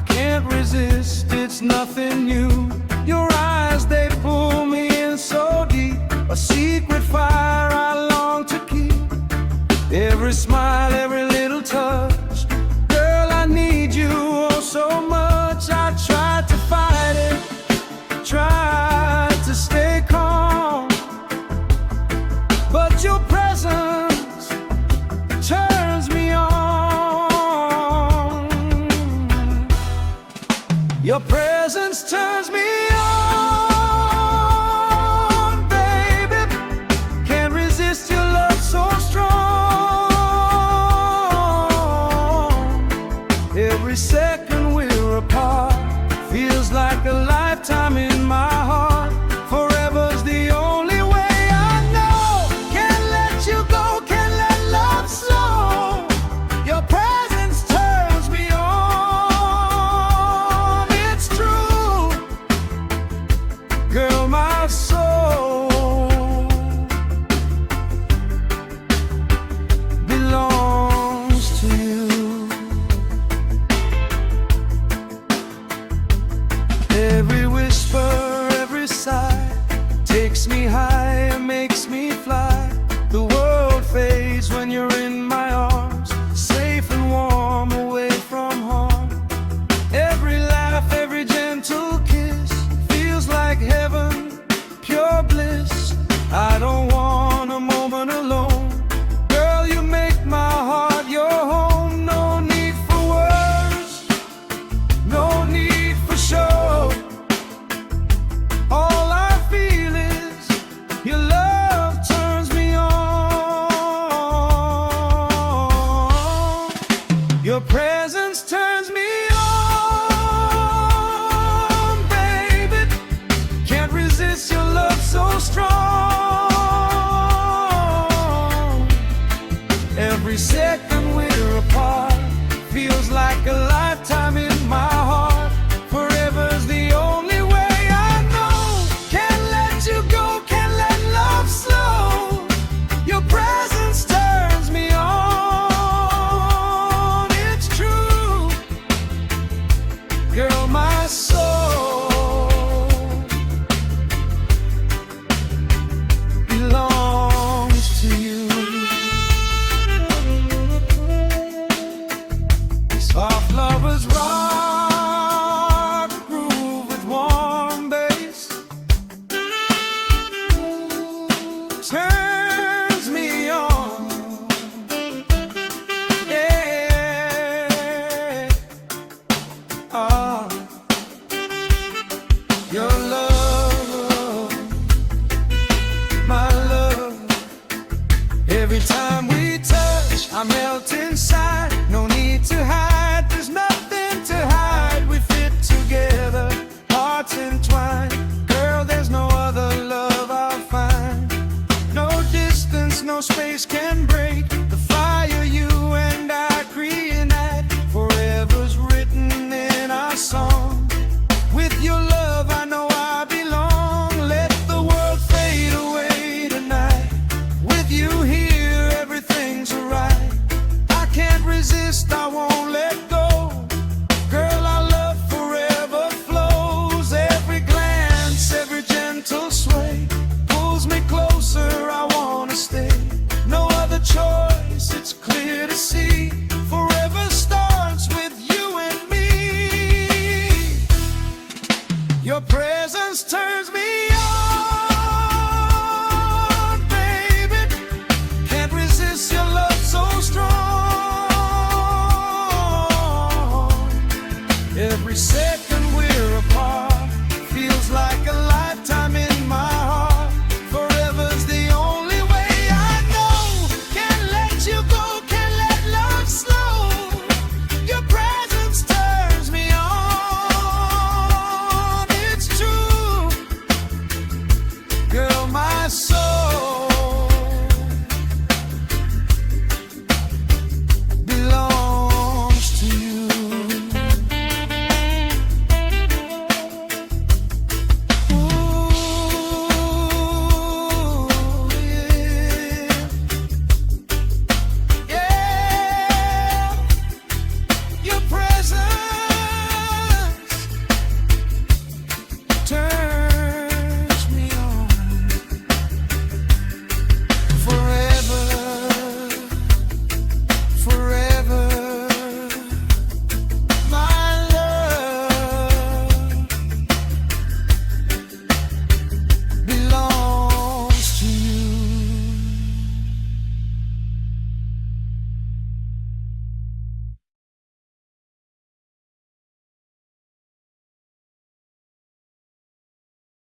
can't resist, it's nothing new. Your eyes, they pull me in so deep, a secret fire I long to keep. Every smile, every little touch, girl, I need you oh so much. I tried to fight it, tried to stay calm, but your presence turns me on. Your presence turns me on, baby. Can't resist your love so strong. Every second we're apart feels like a lifetime in my heart. Forever's the only way I know. Can't let you go, can't let love slow. Your presence turns me on. It's true, girl, my soul belongs to you. Every whisper, every sigh takes me high and makes me fly. The world fades when you're in my arms, safe and warm, away from harm. Every laugh, every gentle kiss feels like heaven, pure bliss. I don't want a moment alone. Girl, you make my heart your home. No need for words, no need for show. All I feel is your love turns me on. Your presence turns me on, baby. Can't resist your love so strong. Every second we're apart feels like a lifetime in my heart. Forever's the only way I know. Can't let you go, can't let love slow. Your presence turns me on. It's true, girl, my soul belongs to you. Soft lovers rock, groove with warm bass, turns me on. Yeah. Ah. Your love, my love. Every time we touch, I melt inside. No need to hide, there's nothing to hide. We fit together, hearts entwined. Girl, there's no other love I'll find. No distance, no space can break the fire you and I reignite. Forever's written in our song. With your love, I know I belong. Let the world fade away tonight. With you here, everything's alright. I can't resist, I won't let go. Girl, our love forever flows. Every glance, every gentle sway pulls me closer, I wanna stay. No other choice, it's clear to see. Forever starts with you and me. Your presence turns me on, baby. Can't resist your love so strong. Every